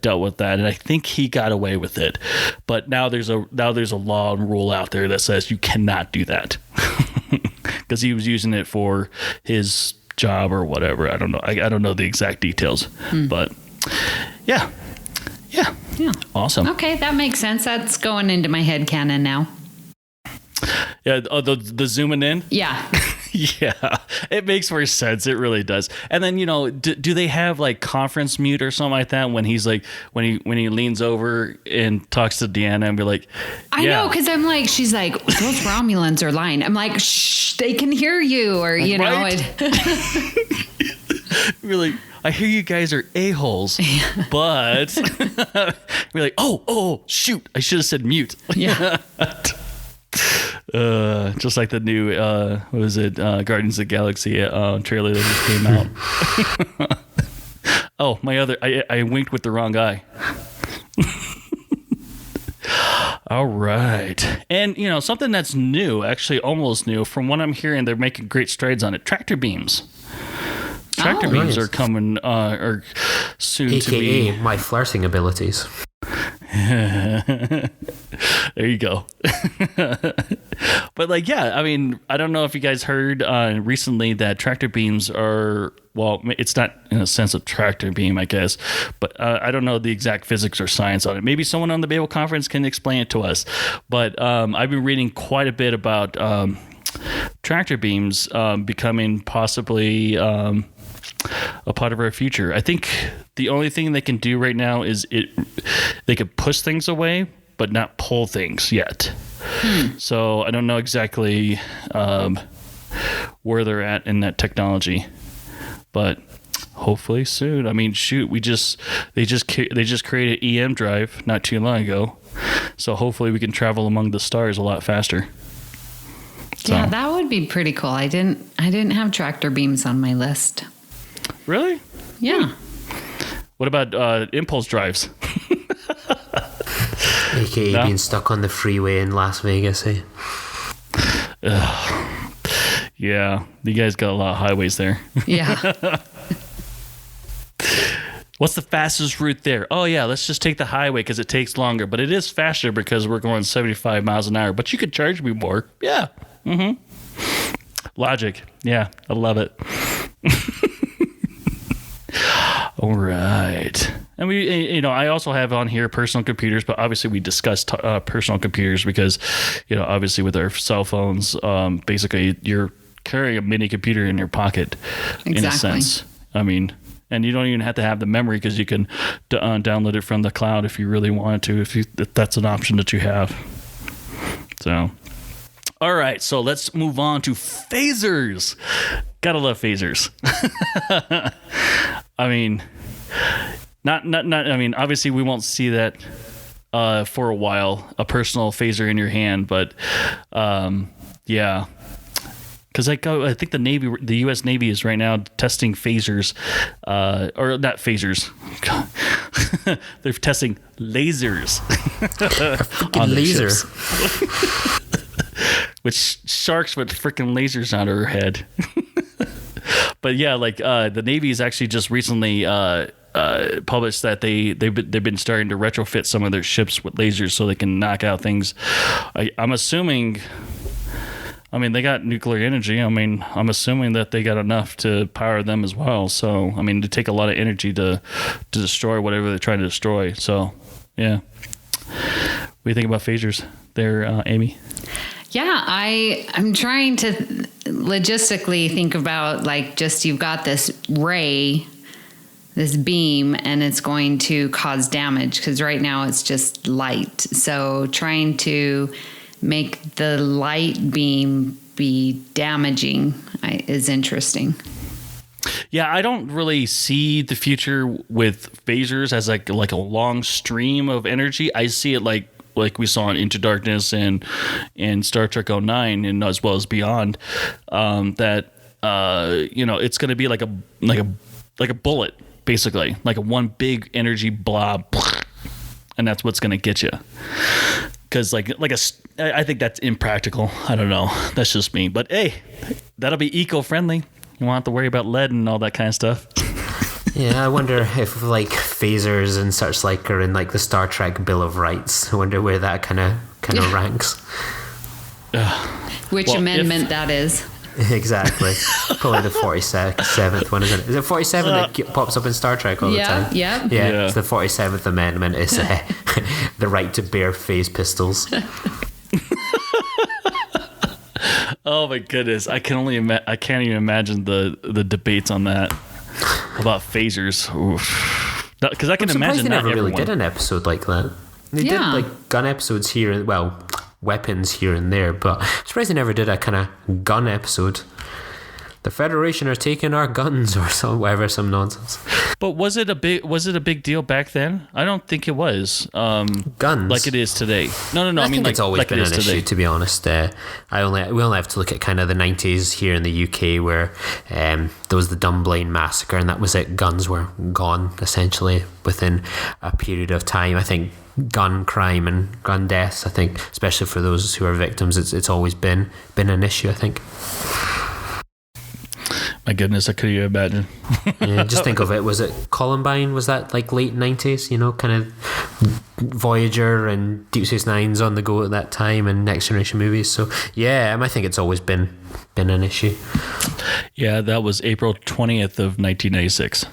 dealt with that, and I think he got away with it. But now there's a law and rule out there that says you cannot do that because he was using it for his job or whatever. I don't know. I don't know the exact details, but yeah. Awesome. Okay, that makes sense. That's going into my head canon now. Yeah. Oh, the zooming in. Yeah. Yeah, it makes more sense. It really does. And then, do they have like conference mute or something like that when he's like, when he leans over and talks to Deanna and be like, I know, because I'm like, she's like, those Romulans are lying. I'm like, shh, they can hear you, or right? Really, I hear you guys are a-holes, but we're like, oh, shoot, I should have said mute. Yeah. Just like the new what was it, Guardians of the Galaxy trailer that just came out. Oh, I winked with the wrong eye. All right. And something that's new, actually almost new, from what I'm hearing, they're making great strides on it. Tractor beams nice. are coming are soon AKA to be my flirting abilities. There you go. But I mean, I don't know if you guys heard recently that tractor beams are, well, it's not in a sense of tractor beam, I guess, but I don't know the exact physics or science on it. Maybe someone on the Babel conference can explain it to us. But I've been reading quite a bit about tractor beams becoming possibly a part of our future. I think the only thing they can do right now is they could push things away, but not pull things yet. So I don't know exactly where they're at in that technology, but hopefully soon. I mean, shoot, they just created EM drive not too long ago, so hopefully we can travel among the stars a lot faster. Yeah, that would be pretty cool. I didn't have tractor beams on my list. Really? Yeah. What about impulse drives? AKA being stuck on the freeway in Las Vegas, eh? Yeah, you guys got a lot of highways there. Yeah. What's the fastest route there? Oh, yeah, let's just take the highway because it takes longer. But it is faster because we're going 75 miles an hour. But you could charge me more. Yeah. Mm-hmm. Logic. Yeah, I love it. All right. And I also have on here personal computers, but obviously we discussed personal computers because, obviously with our cell phones, basically you're carrying a mini computer in your pocket, in a sense. I mean, and you don't even have to have the memory because you can download it from the cloud if you really wanted to, if that's an option that you have. So, all right. So let's move on to phasers. Gotta love phasers. I mean, not. I mean, obviously, we won't see that for a while. A personal phaser in your hand, but yeah, because I think the U.S. Navy is right now testing phasers, or not phasers. They're testing lasers. On laser. With sharks with freaking lasers on her head. But yeah, the Navy has actually just recently published that they've been starting to retrofit some of their ships with lasers so they can knock out things. I'm assuming. I mean, they got nuclear energy. I mean, I'm assuming that they got enough to power them as well. So, I mean, they take a lot of energy to destroy whatever they're trying to destroy. So, yeah. What do you think about phasers there, Amy? Yeah, I'm trying to logistically think about you've got this ray, this beam, and it's going to cause damage because right now it's just light. So trying to make the light beam be damaging is interesting. Yeah, I don't really see the future with phasers as like a long stream of energy. I see it like we saw in Into Darkness and Star Trek 09 and as well as Beyond, that it's going to be like a bullet, basically, like a one big energy blob, and that's what's going to get you. Because I think that's impractical. I don't know. That's just me. But hey, that'll be eco-friendly. You won't have to worry about lead and all that kind of stuff. Yeah, I wonder if like phasers and such like are in like the Star Trek Bill of Rights. I wonder where that kind of ranks. Which amendment that is. Exactly. Probably the 47th one, isn't it? Is it 47 that pops up in Star Trek all the time? Yeah. Yeah, it's the 47th Amendment. Is the right to bear phase pistols. Oh my goodness! I can't even imagine the debates on that about phasers. Because I can imagine they not never really everyone did an episode like that. They did like gun episodes here, weapons here and there, but I'm surprised they never did a kind of gun episode. The Federation are taking our guns or some nonsense. But was it a big deal back then? I don't think it was. Guns like it is today. No. I mean, think it's always like been it an is today. issue, to be honest. We only have to look at kind of the 90s here in the UK, where there was the Dunblane massacre, and that was it. Guns were gone essentially within a period of time. I think gun crime and gun deaths, I think, especially for those who are victims, it's always been an issue, I think. My goodness, I couldn't even imagine. Yeah, just think of it. Was it Columbine? Was that like late 90s? You know, kind of Voyager and Deep Space Nine's on the go at that time, and Next Generation movies. So yeah, I think it's always been an issue. Yeah, that was April 20th of 1996.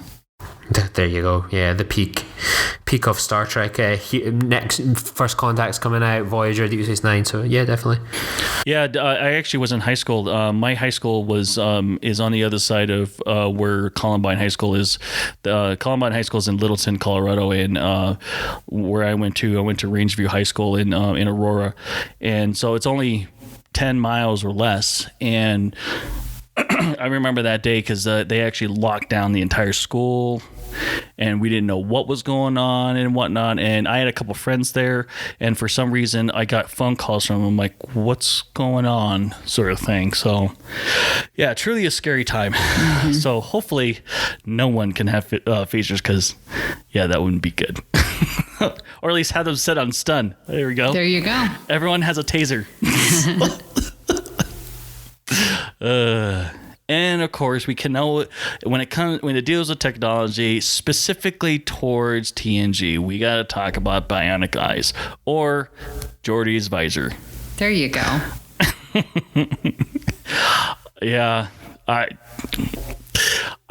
There you go. Yeah, the peak of Star Trek. Next First Contact's coming out, Voyager, Deep Space Nine. So yeah, definitely. Yeah, I actually was in high school. My high school is on the other side of where Columbine High School is. Columbine High School is in Littleton, Colorado, and where I went to Rangeview High School in Aurora, and so it's only 10 miles or less. And I remember that day because they actually locked down the entire school, and we didn't know what was going on and whatnot. And I had a couple friends there, and for some reason I got phone calls from them like, what's going on, sort of thing. So yeah, truly a scary time. Mm-hmm. So hopefully no one can have phasers, because yeah, that wouldn't be good. Or at least have them set on stun. There we go. There you go. Everyone has a taser. And of course, we can know when it deals with technology, specifically towards TNG, we got to talk about bionic eyes or Geordi's visor. There you go. Yeah, I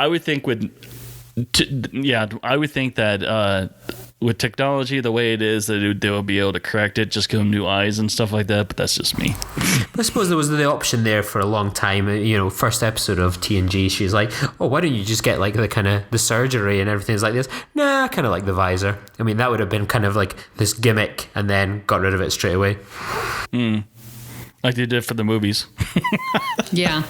would think that with technology the way it is, that they will be able to correct it, just give them new eyes and stuff like that. But that's just me. I suppose there was the option there for a long time. You know, first episode of TNG, she's like, "Oh, why don't you just get like the kind of the surgery and everything's like this?" Nah, I kind of like the visor. I mean, that would have been kind of like this gimmick, and then got rid of it straight away. Like they did for the movies. Yeah.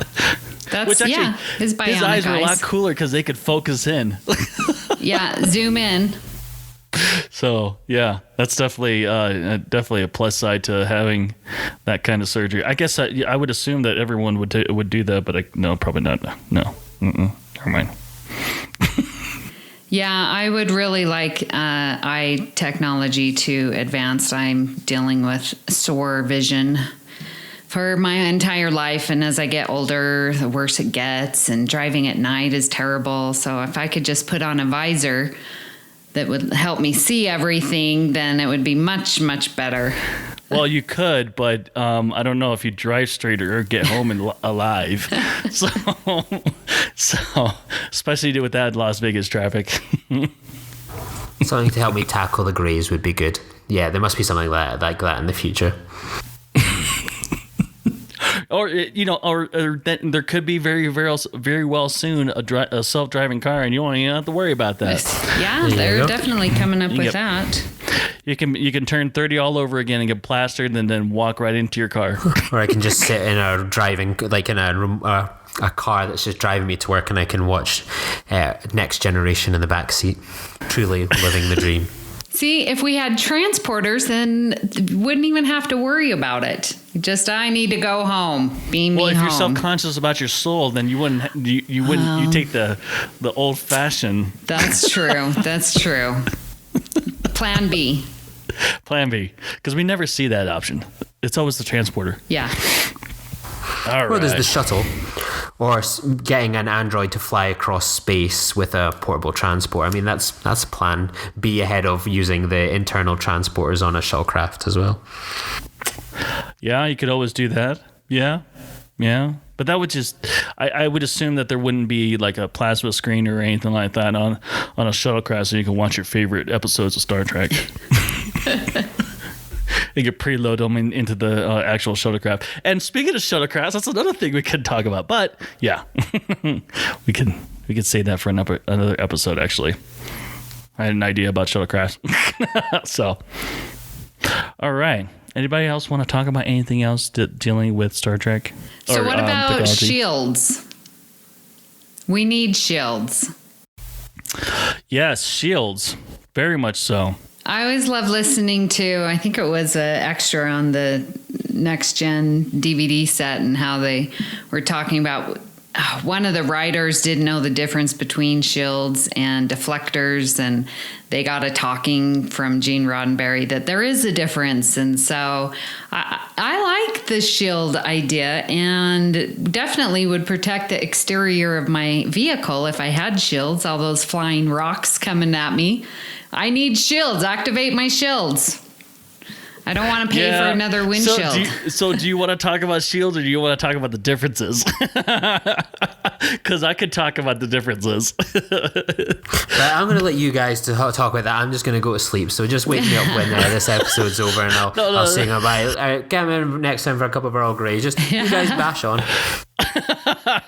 That's, his bionic his eyes were a lot cooler because they could focus in. Yeah, zoom in. So yeah, that's definitely a plus side to having that kind of surgery. I guess I would assume that everyone would do that, but no, probably not. No, never mind. Yeah, I would really like eye technology to advance. I'm dealing with sore vision for my entire life, and as I get older, the worse it gets, and driving at night is terrible. So if I could just put on a visor that would help me see everything, then it would be much, much better. Well, you could, but I don't know if you drive straight or get home alive. So especially with that Las Vegas traffic. Something to help me tackle the grays would be good. Yeah, there must be something like that in the future. Or there could be very, very, very well soon a self-driving car, and you won't even have to worry about that. Yeah, they're definitely coming up with that. You can turn 30 all over again and get plastered, and then walk right into your car. Or I can just sit in a car that's just driving me to work, and I can watch Next Generation in the back seat. Truly living the dream. See, if we had transporters, then wouldn't even have to worry about it. Just, I need to go home. Beam me home. Well, if you're self-conscious about your soul, then you wouldn't. You take the old-fashioned. That's true. That's true. Plan B. Plan B, because we never see that option. It's always the transporter. Yeah. All right. Well, there's the shuttle. Or getting an android to fly across space with a portable transport. I mean, that's plan B ahead of using the internal transporters on a shuttlecraft as well. Yeah, you could always do that. Yeah. But that would just, I would assume that there wouldn't be like a plasma screen or anything like that on a shuttlecraft so you can watch your favorite episodes of Star Trek. You could preload them into the actual shuttlecraft. And speaking of shuttlecrafts, that's another thing we could talk about. But yeah, we could save that for another episode. Actually, I had an idea about shuttlecrafts. So, all right. Anybody else want to talk about anything else dealing with Star Trek? So what about technology? shields? We need shields. Yes, shields. Very much so. I always love listening to, I think it was an extra on the Next Gen DVD set, and how they were talking about one of the writers didn't know the difference between shields and deflectors, and they got a talking from Gene Roddenberry that there is a difference. And so I like the shield idea, and definitely would protect the exterior of my vehicle if I had shields, all those flying rocks coming at me. I need shields. Activate my shields. I don't want to pay for another windshield. So do you want to talk about shields, or do you want to talk about the differences? Because I could talk about the differences. Right, I'm going to let you guys talk about that. I'm just going to go to sleep. So just wake me up when this episode's over, and I'll sing about it. All right, get me next time for a cup of Earl Grey. Just you guys bash on.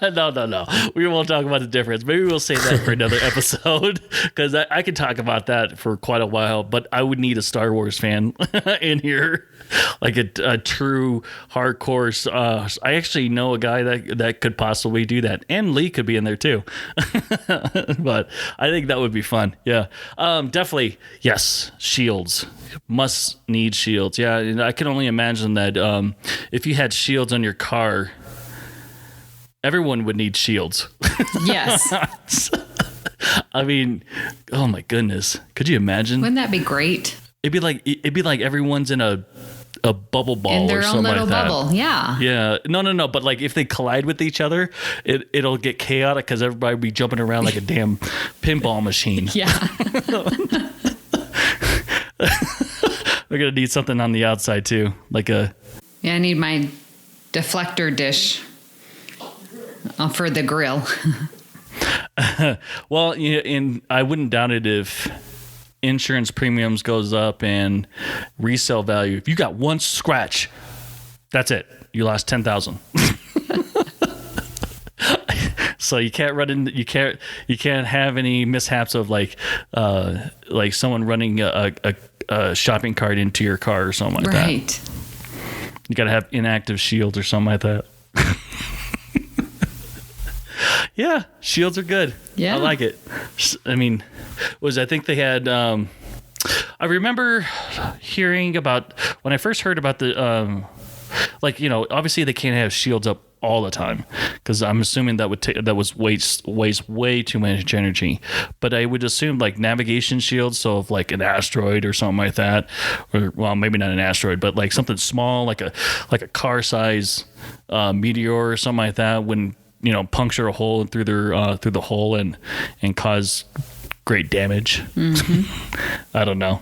No. We won't talk about the difference. Maybe we'll save that for another episode, because I could talk about that for quite a while, but I would need a Star Wars fan in here, like a true hardcore. I actually know a guy that could possibly do that, and Lee could be in there too. But I think that would be fun. Yeah, definitely. Yes, shields. Must need shields. Yeah, and I can only imagine that if you had shields on your car, everyone would need shields. Yes. I mean, oh my goodness. Could you imagine? Wouldn't that be great? It'd be like everyone's in a bubble ball in their or own something little like that. bubble. Yeah. Yeah. No. But like if they collide with each other, it'll get chaotic because everybody will be jumping around like a damn pinball machine. Yeah. We're gonna need something on the outside too, like a. Yeah, I need my deflector dish for the grill. Well, and I wouldn't doubt it if insurance premiums goes up and resale value. If you got one scratch, that's it. You lost $10,000. So you can't run in. You can't have any mishaps of like someone running a shopping cart into your car or something like that. Right. You got to have inactive shields or something like that. Yeah, shields are good. Yeah, I like it. I mean, I think they had. I remember hearing about when I first heard about the, obviously they can't have shields up all the time because I'm assuming that would waste way too much energy. But I would assume like navigation shields, so if like an asteroid or something like that, or well, maybe not an asteroid, but like something small, like a car size meteor or something like that, when puncture a hole through the hole and cause great damage. Mm-hmm. I don't know.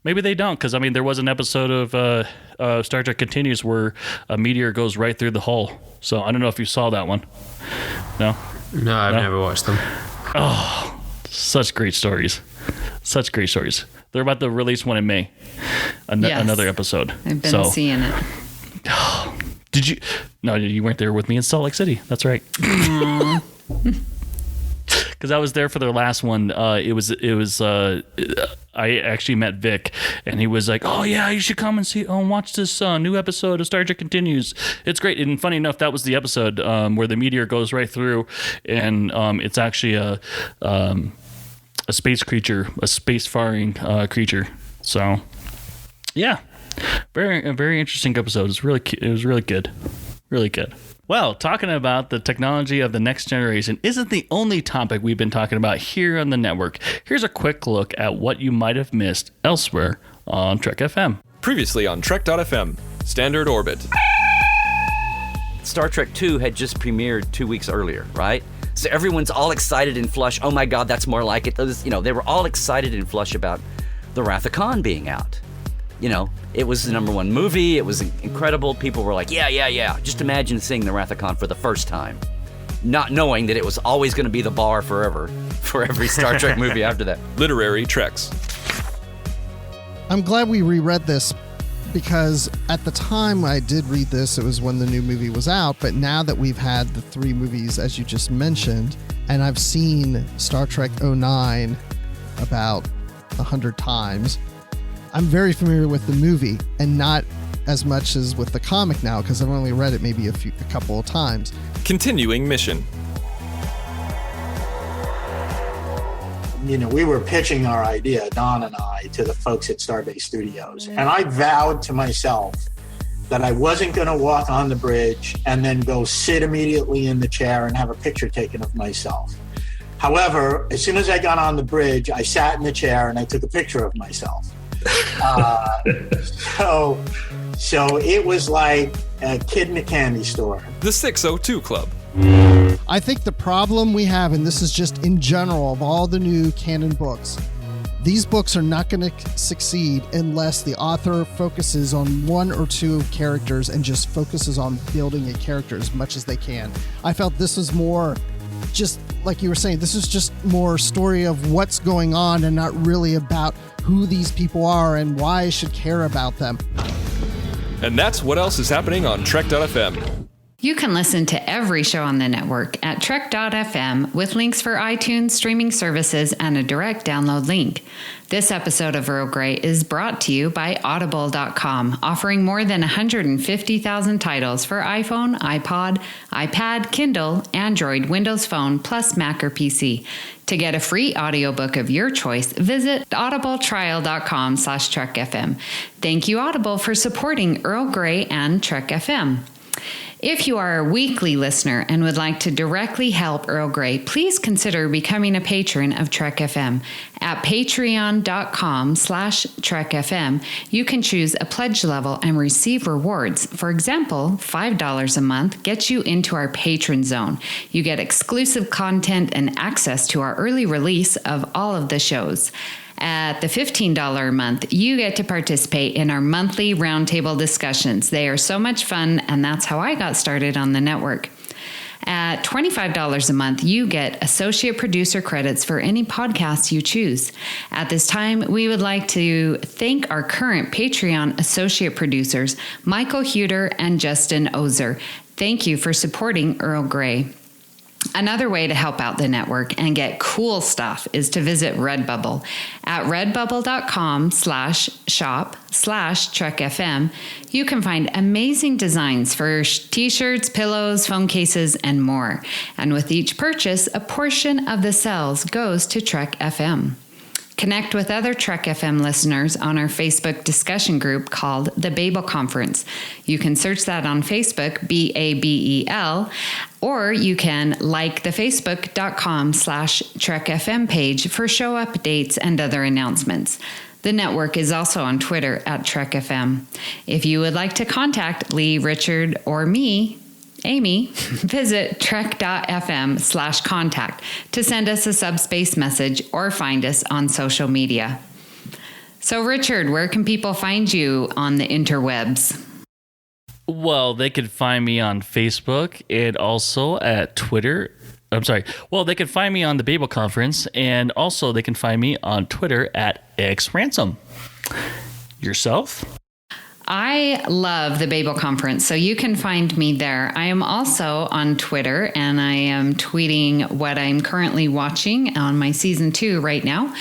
Maybe they don't, because I mean there was an episode of Star Trek Continues where a meteor goes right through the hull. So I don't know if you saw that one. No, I've never watched them. Oh, such great stories. They're about to release one in May. Another episode. I've been seeing it. Did you? No, you weren't there with me in Salt Lake City. That's right. Because I was there for their last one. It was. I actually met Vic, and he was like, "Oh yeah, you should come and watch this new episode of Star Trek Continues. It's great." And funny enough, that was the episode where the meteor goes right through, and it's actually a space creature, a space-faring creature. So, yeah. A very interesting episode. It was really good. Really good. Well, talking about the technology of the next generation isn't the only topic we've been talking about here on the network. Here's a quick look at what you might have missed elsewhere on Trek FM. Previously on Trek.fm, Standard Orbit. Star Trek II had just premiered 2 weeks earlier, right? So everyone's all excited and flush. Oh my God, that's more like it. They were all excited and flush about The Wrath of Khan being out. It was the #1 movie. It was incredible. People were like, yeah. Just imagine seeing The Wrath of Khan for the first time, not knowing that it was always going to be the bar forever for every Star Trek movie after that. Literary Treks. I'm glad we reread this, because at the time I did read this, it was when the new movie was out. But now that we've had the 3 movies, as you just mentioned, and I've seen Star Trek 09 about 100 times, I'm very familiar with the movie, and not as much as with the comic now, because I've only read it maybe a couple of times. Continuing mission. We were pitching our idea, Don and I, to the folks at Starbase Studios. And I vowed to myself that I wasn't going to walk on the bridge and then go sit immediately in the chair and have a picture taken of myself. However, as soon as I got on the bridge, I sat in the chair and I took a picture of myself. So it was like a kid in a candy store. The 602 Club. I think the problem we have, and this is just in general of all the new canon books, these books are not going to succeed unless the author focuses on 1 or 2 characters and just focuses on building a character as much as they can. I felt this was more, just like you were saying, this is just more story of what's going on and not really about who these people are and why I should care about them. And that's what else is happening on Trek.fm. You can listen to every show on the network at Trek.fm with links for iTunes, streaming services, and a direct download link. This episode of Earl Grey is brought to you by Audible.com, offering more than 150,000 titles for iPhone, iPod, iPad, Kindle, Android, Windows Phone, plus Mac or PC. To get a free audiobook of your choice, visit audibletrial.com/TrekFM. Thank you, Audible, for supporting Earl Grey and Trek FM. If you are a weekly listener and would like to directly help Earl Grey, please consider becoming a patron of Trek FM. At patreon.com/Trek FM, you can choose a pledge level and receive rewards. For example, $5 a month gets you into our patron zone. You get exclusive content and access to our early release of all of the shows. At the $15 a month, you get to participate in our monthly roundtable discussions. They are so much fun, and that's how I got started on the network. At $25 a month, you get associate producer credits for any podcast you choose. At this time, we would like to thank our current Patreon associate producers, Michael Huter and Justin Ozer. Thank you for supporting Earl Grey. Another way to help out the network and get cool stuff is to visit Redbubble. At redbubble.com/shop/TrekFM, you can find amazing designs for t-shirts, pillows, phone cases, and more. And with each purchase, a portion of the sales goes to Trek FM. Connect with other Trek FM listeners on our Facebook discussion group called The Babel Conference. You can search that on Facebook, BABEL, or you can like the facebook.com/Trek FM page for show updates and other announcements. The network is also on Twitter at Trek FM. If you would like to contact Lee, Richard, or me, Amy, visit trek.fm/contact to send us a subspace message or find us on social media. So, Richard, where can people find you on the interwebs? Well, they could find me on Facebook and also at Twitter. Well, they can find me on the Babel Conference, and also they can find me on Twitter at xransom. Yourself? I love the Babel Conference, so you can find me there. I am also on Twitter, and I am tweeting what I'm currently watching on my season 2 right now.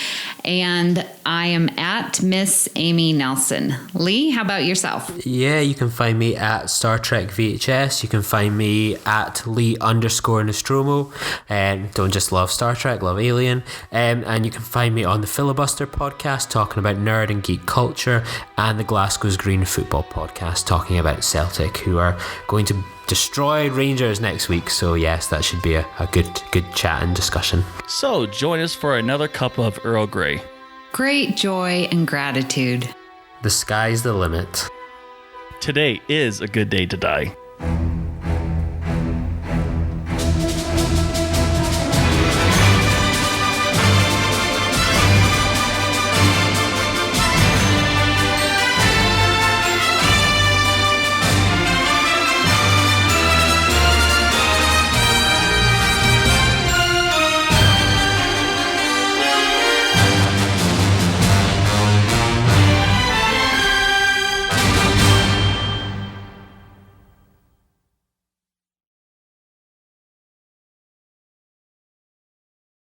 And I am at Miss Amy Nelson. Lee, how about yourself? Yeah, you can find me at Star Trek VHS. You can find me at Lee_Nostromo. And don't just love Star Trek, love Alien. And you can find me on the Filibuster podcast talking about nerd and geek culture, and the Glasgow's Green Football podcast talking about Celtic, who are going to destroy Rangers next week. So yes, that should be a good chat and discussion. So join us for another cup of Earl Grey. Great joy and gratitude. The sky's the limit. Today is a good day to die.